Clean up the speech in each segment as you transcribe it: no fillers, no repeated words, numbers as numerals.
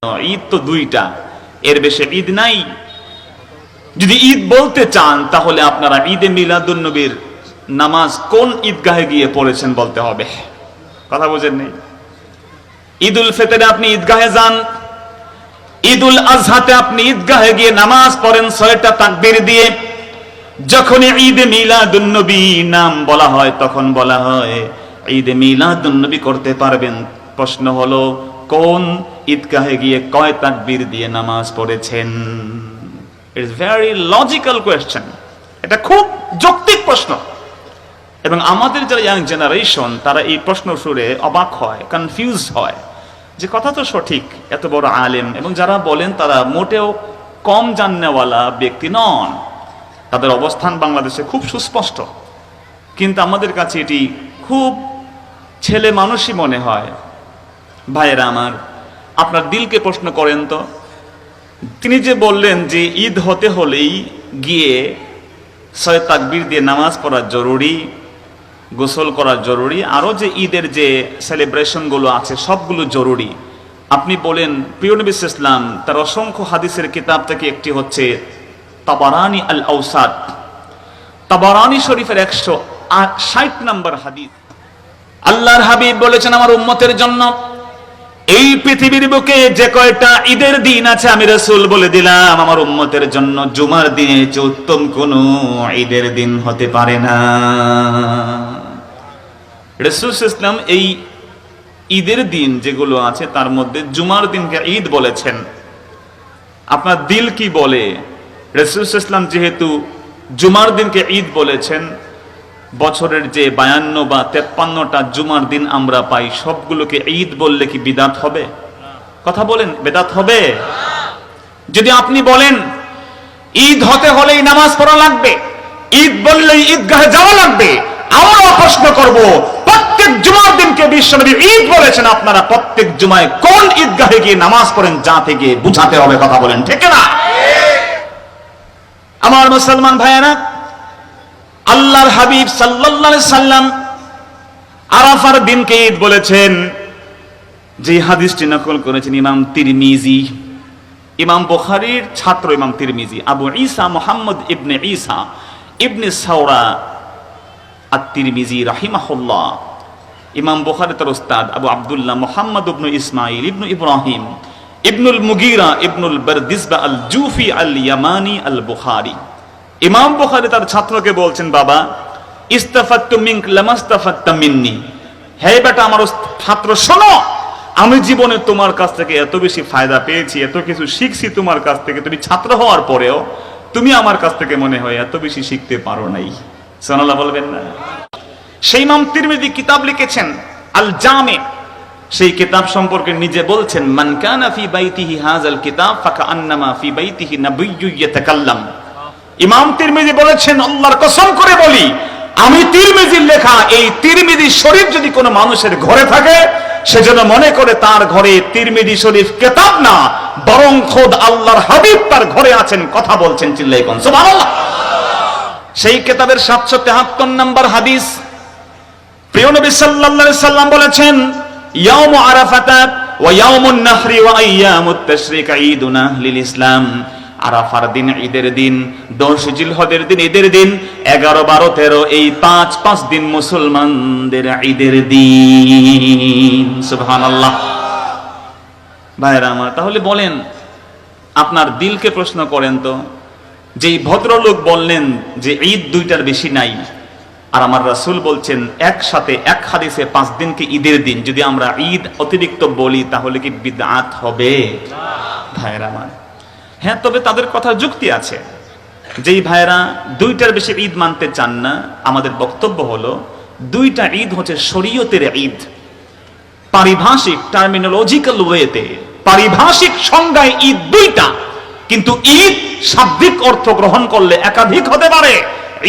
ঈদ তো দুইটা, এর বেশি ঈদ নাই। যদি ঈদ বলতে চান তাহলে আপনারা ঈদে মিলাদুন নবীর নামাজ কোন ঈদগাহে গিয়ে পড়েছেন বলতে হবে। কথা বুঝেন নেই? ঈদুল ফিতরে আপনি ঈদগাহে যান, ঈদুল আজহাতে আপনি ঈদগাহে গিয়ে নামাজ পড়েন 6টা তাকবীর দিয়ে। যখন ঈদে মিলাদুন নবী নাম বলা হয় তখন বলা হয় ঈদে মিলাদুন নবী করতে পারবেন। প্রশ্ন হলো কোন ঈদগাহে গিয়ে কয় তাকবীর দিয়ে নামাজ পড়েছেন? It is very logical question. এটা খুব যৌক্তিক প্রশ্ন, এবং আমাদের যারা ইয়াং জেনারেশন তারা এই প্রশ্ন শুনে অবাক হয়, কনফিউজ হয় যে কথা তো সঠিক, এত বড় আলেম, এবং যারা বলেন তারা মোটেও কম জাননেওয়ালা ব্যক্তি নন, তাদের অবস্থান বাংলাদেশে খুব সুস্পষ্ট, কিন্তু আমাদের কাছে এটি খুব ছেলে মানুষই মনে হয়। ভাইয়েরা আমার, আপনার দিলকে প্রশ্ন করেন তো, তিনি যে বললেন যে ঈদ হতে হলেই গিয়ে 6 তাকবীর দিয়ে নামাজ পড়া জরুরি, গোসল করা জরুরি, আরো যে ঈদের যে সেলিব্রেশনগুলো আছে সবগুলো জরুরি। আপনি বলেন প্রিয় নবী সাল্লাল্লাহু আলাইহি ওয়াসাল্লাম তার অসংখ্য হাদিসের কিতাব থেকে একটি হচ্ছে তাবারানি আল আওসাত, তাবারানি শরীফের 160 নম্বর হাদিস। আল্লাহর হাবিব বলেছেন আমার উম্মতের জন্য এই পৃথিবীর বুকে যে কয়টা ঈদের দিন আছে আমি রাসূল বলে দিলাম আমার উম্মতের জন্য জুমার দিনে চেয়ে উত্তম কোন ঈদের দিন হতে পারে না। রাসূল সাল্লাল্লাহু আলাইহি ওয়াসাল্লাম এই ঈদের দিন যেগুলো আছে তার মধ্যে জুমার দিনকে ঈদ বলেছেন। আপনার দিল কি বলে? রাসূল সাল্লাল্লাহু আলাইহি ওয়াসাল্লাম যেহেতু জুমার দিনকে ঈদ বলেছেন, বছরের যে 52 বা 53টা জুমার দিন আমরা পাই সবগুলোকে ঈদ বললে কি বিদআত হবে? কথা বলেন, বিদআত হবে? যদি আপনি বলেন ঈদ হতে হলেই নামাজ পড়া লাগবে, ঈদ বললেই ঈদগাহে যাওয়া লাগবে, আমরা প্রশ্ন করব প্রত্যেক জুমার দিনকে বিশ্বনবী ঈদ বলেছেন, আপনারা প্রত্যেক জুমায় কোন ঈদগাহে গিয়ে নামাজ পড়েন যা থেকে বুঝাতে হবে। কথা বলেন ঠিক না? আমার মুসলমান ভাইয়েরা, আল্লাহর হাবিব সাল্লাল্লাহু আলাইহি সাল্লাম আরাফার দিনকে ঈদ বলেছেন। যে হাদিসটি নকল করেছেন ইমাম তিরমিজি, ইমাম বুখারীর ছাত্র ইমাম তিরমিজি, আবু ঈসা মুহাম্মদ ইবনে ঈসা ইবনে সাওরা আত-তিরমিজি রাহিমাহুল্লাহ। ইমাম বুখারী তার উস্তাদ আবু আব্দুল্লাহ মুহাম্মদ ইবনে ইসমাঈল ইবনে ইব্রাহিম ইবনুল মুগীরা ইবনুল বারদিসবা আল জুফি আল ইয়ামানি আল বুখারী। ইমাম বুখারী তার ছাত্রকে বলছেন, বাবা ইস্তাফাততু মিনক লামাস্তাফাততা মিন্নি, হে বেটা আমার ছাত্র শোনো, আমি জীবনে তোমার কাছ থেকে এত বেশি ফায়দা পেয়েছি, এত কিছু শিখছি তোমার কাছ থেকে, তুমি ছাত্র হওয়ার পরেও তুমি আমার কাছ থেকে মনে হয় এত বেশি শিখতে পারো নাই। সুবহানাল্লাহ বলবেন না? সেই ইমাম তিরমিজি কিতাব লিখেছেন আল জামে, সেই কিতাব সম্পর্কে নিজে বলছেন মান কানা ফি বাইতিহি হাযাল কিতাব ফাকান্নামা ফি বাইতিহি নাবিয়্যুন ইয়াতাকাল্লাম। ইমাম তিরমিজি বলেছেন আল্লাহর কসম করে বলি, আমি তিরমিজির লেখা এই তিরমিজি শরীফ যদি কোনো মানুষের ঘরে থাকে সেজন্য মনে করে তার ঘরে তিরমিজি শরীফ কিতাব না, বরং খোদ আল্লাহর হাবিব তার ঘরে আছেন, কথা বলছেন চিল্লায়ে কোন সুবহানাল্লাহ। সেই কিতাবের 773 নম্বর হাদিস, প্রিয় নবী সাল্লাল্লাহু আলাইহি সাল্লাম বলেছেন ইয়াউমু আরাফাতা ওয়া ইয়াউমুন নাহরি ওয়া আইয়ামুত তাশরিক ঈদুন আহলিল ইসলাম। আরাফার দিন ঈদের দিন, 10 জিলহজের দিন ঈদের দিন, 11, 12, 13 এই 5 দিন মুসলমানদের ঈদের দিন। সুবহানাল্লাহ। ভাইরা আমার, তাহলে বলেন আপনার দিলকে প্রশ্ন করেন তো, যেই ভদ্রলোক বললেন যে ঈদ দুইটার বেশি নাই, আর আমার রাসূল বলছেন একসাথে এক হাদিসে 5 দিনকে ঈদের দিন, যদি আমরা ঈদ অতিরিক্ত বলি তাহলে কি বিদআত হবে? ভাইরা আমার, হ্যাঁ, তবে তাদের কথা যুক্তি আছে। যেই ভাইরা দুইটার বেশি ঈদ মানতে চান না, আমাদের বক্তব্য হলো দুইটা ঈদ হচ্ছে শরীয়তের ঈদ। পারিভাষিক টার্মিনোলজিক্যাল ওয়েতে, পারিভাষিক সংজ্ঞায় ঈদ দুইটা, কিন্তু ঈদ শাব্দিক অর্থ গ্রহণ করলে একাধিক হতে পারে।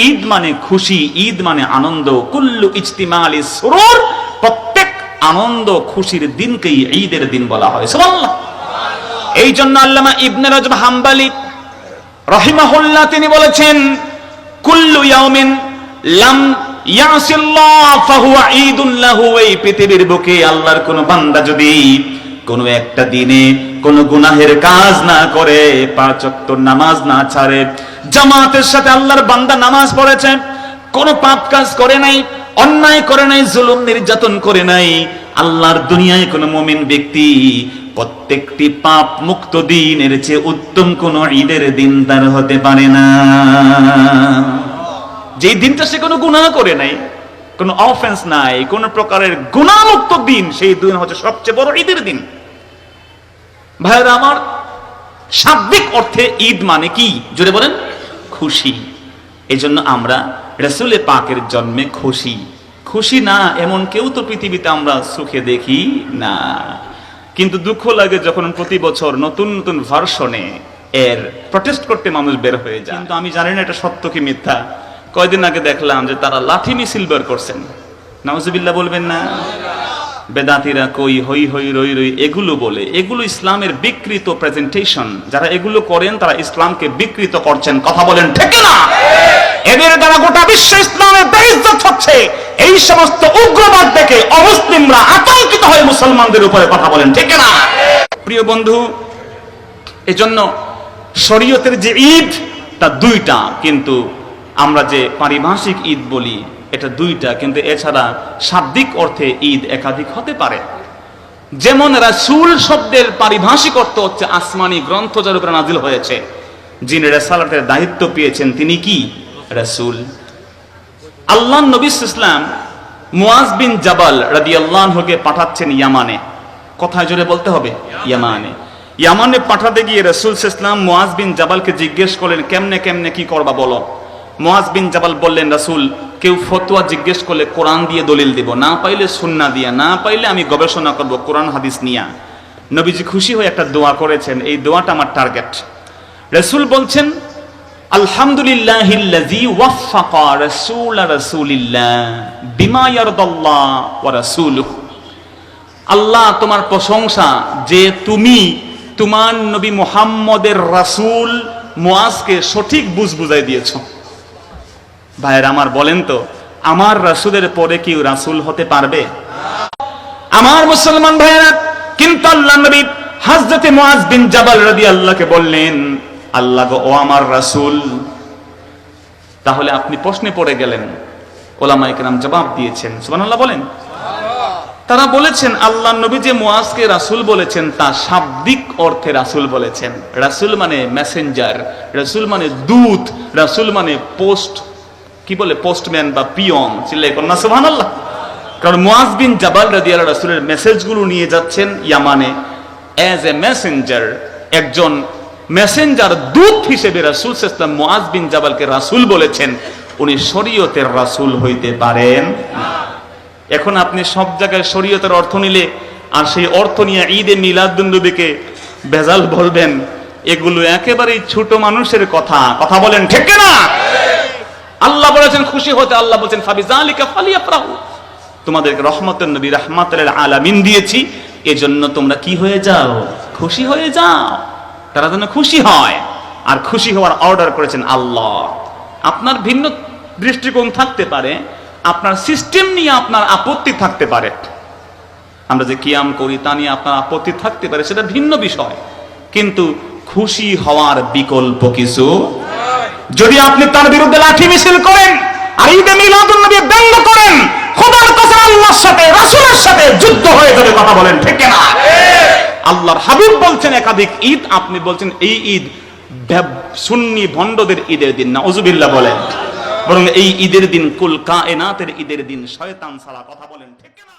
ঈদ মানে খুশি, ঈদ মানে আনন্দ, কুল্লু ইজতিমালি সুরুর, প্রত্যেক আনন্দ খুশির দিনকেই ঈদের দিন বলা হয়। সুবহানাল্লাহ। এই জন্য আল্লামা ইবনে রাজব হাম্বলি রাহিমাহুল্লাহ তিনি বলেছেন কুল্লু ইয়াউমিন লাম ইয়াসিল্লাহ ফাহুয়া ঈদুন লাহু। এই পৃথিবীর বুকে আল্লাহর কোন বান্দা যদি কোনো একটা দিনে কোনো গুনাহের কাজ না করে, 5 ওয়াক্ত নামাজ না ছাড়ে, জামাতের সাথে আল্লাহর বান্দা নামাজ পড়েছে, কোনো পাপ কাজ করে নাই, অন্যায় করে নাই, জুলুম নির্যাতন করে নাই, আল্লাহর দুনিয়ায় কোনো মুমিন ব্যক্তি প্রত্যেকটি পাপ মুক্ত দিনের চেয়ে উত্তম কোন ঈদের দিন তার হতে পারে না। যেই দিনটা সে কোনো গুনাহ করে নাই, কোনো অফেন্স নাই, কোন প্রকারের গুনাহমুক্ত দিন, সেই দিন হচ্ছে সবচেয়ে বড় ঈদের দিন। ভাইরা আমার, শাব্দিক অর্থে ঈদ মানে কি জোরে বলেন? খুশি। এজন্য আমরা রাসূল পাকের জন্মে খুশি। খুশি না এমন কেউ তো পৃথিবীতে আমরা সুখে দেখি না। কিন্তু দুঃখ লাগে যখন প্রতি বছর নতুন নতুন ভার্সনে এর প্রটেস্ট করতে মানুষ বের হয়ে যায়। কিন্তু আমি জানি না এটা সত্য কি মিথ্যা। কয়দিন আগে দেখলাম যে তারা লাঠি মিছিল বের করছেন। নাউজুবিল্লাহ বলবেন না? বেদাতিরা কই হই হই রই রই এগুলো বলে, এগুলো ইসলামের বিকৃত প্রেজেন্টেশন। যারা এগুলো করেন তারা ইসলামকে বিকৃত করছেন। কথা বলেন ঠিক না? এদের দ্বারা গোটা বিশ্ব ইসলামের বেইজ্জত হচ্ছে। এই সমস্ত উগ্রবাদ দেখে অমুসলিমরা আতঙ্কিত হয়ে মুসলমানদের উপরে কথা বলেন ঠিক না? প্রিয় বন্ধু, এজন্য শরীয়তের যে ঈদ তা দুইটা, কিন্তু আমরা যে পারিভাষিক ঈদ বলি এটা দুইটা, কিন্তু এছাড়া শাব্দিক অর্থে ঈদ একাধিক হতে পারে। যেমন রাসূল শব্দের পারিভাষিক অর্থ হচ্ছে আসমানি গ্রন্থ যার উপরে নাজিল হয়েছে, যিনি রিসালাতের দায়িত্ব পেয়েছেন তিনি কি? রাসূল। আল্লাহর নবী সাল্লাল্লাহু আলাইহি ওয়াসাল্লাম মুআজ বিন জাবাল রাদিয়াল্লাহু আনহুকে পাঠাচ্ছেন ইয়ামানে। কোথায় জোরে বলতে হবে? ইয়ামানে। ইয়ামানে পাঠাতে গিয়ে রাসূল সাল্লাল্লাহু আলাইহি ওয়াসাল্লাম মুআজ বিন জাবালকে জিজ্ঞেস করলেন, কেমনে কেমনে কি করবা বলো। মুআজ বিন জাবাল বললেন, রাসূল, কেউ ফতোয়া জিজ্ঞেস করলে কোরআন দিয়ে দলিল দিব, না পাইলে সুন্নাহ দিয়া, না পাইলে আমি গবেষণা করব কোরআন হাদিস নিয়া। নবীজি খুশি হয়ে একটা দোয়া করেছেন, এই দোয়াটা আমার টার্গেট। রাসূল বলছেন, আলহামদুলিল্লাহিল্লাযী ওয়াফফাকা রাসূল রাসূলিল্লাহ বিমা ইয়ারদাল্লাহ ওয়া রাসূলুহু। আল্লাহ তোমার প্রশংসা যে তুমি তোমার নবী মুহাম্মদের রাসূল মুআজকে সঠিক বুঝাই দিয়েছো। ভাইয়ের আমার, বলেন তো আমার রাসূলের পরে কি রাসূল হতে পারবে? আমার মুসলমান ভাইয়েরা, কিন্তু আল্লাহ নবী হযরতে মুআজ বিন জাবাল রাদিয়াল্লাহু বললেন, আল্লাহ গো, ও আমার রাসূল। তাহলে আপনি প্রশ্নে পড়ে গেলেন। ওলামায়ে কেরাম জবাব দিয়েছেন, সুবহানাল্লাহ বলেন। তারা বলেছেন আল্লাহ নবী যে মুআজকে রাসূল বলেছেন তা শাব্দিক অর্থে রাসূল বলেছেন। রাসূল মানে মেসেঞ্জার, রাসূল মানে দূত, রাসূল মানে পোস্ট, কি বলে, পোস্টম্যান বা পিয়ন। চিল্লায় কোন না সুবহানাল্লাহ। কারণ মুআজ বিন জাবাল রাদিয়াল্লাহু রাসূলের মেসেজগুলো নিয়ে যাচ্ছেন ইয়ামানে অ্যাজ এ মেসেঞ্জার। একজন মেসেঞ্জার, দূত হিসেবে রাসূল সাল্লাল্লাহু আলাইহি ওয়াসাল্লাম মুআজ বিন জাবালকে রাসূল বলেছেন। উনি শরীয়তের রাসূল হইতে পারেন না। এখন আপনি সব জায়গায় শরীয়তের অর্থ নিলে আর সেই অর্থ নিয়ে ঈদে মিলাদুন্নবীকে ভেজাল বলবেন, এগুলো একেবারেই ছোট মানুষের কথা। কথা বলেন ঠিক না? আল্লাহ বলেছেন খুশি হতে, আল্লাহ বলেছেন ফাবিযালিকা ফালিয়াফরাহু। তোমাদেরকে রহমতের নবী রাহমাতুল লিল আলামিন দিয়েছি, এজন্য তোমরা কি হয়ে যাও? খুশি হয়ে যাও। তারা যেন খুশি হয়। আর খুশি হওয়ার অর্ডার করেছেন আল্লাহ। আপনার ভিন্ন দৃষ্টিকোণ থাকতে পারে, আপনার সিস্টেম নিয়ে আপনার আপত্তি থাকতে পারে, আমরা যে কিয়াম করি তা নিয়ে আপনার আপত্তি থাকতে পারে, সেটা ভিন্ন বিষয়। কিন্তু খুশি হওয়ার বিকল্প কিছু। যদি আপনি তার বিরুদ্ধে লাঠি মিছিল করেন আর ঈদে মিলাদুন্নবী ব্যঙ্গ করেন, খোদার কসম আল্লাহর সাথে রাসূলের সাথে যুদ্ধ হয়ে যাবে। কথা বলেন ঠিক না? আল্লাহর হাবিব বলছেন একাধিক ঈদ, আপনি বলছেন এই ঈদ সুন্নি ভণ্ডদের ঈদের দিন। নাউজুবিল্লাহ বলেন। বরং এই ঈদের দিন কুল কায়নাতের ঈদের দিন, শয়তান ছাড়া। কথা বলেন ঠিক না?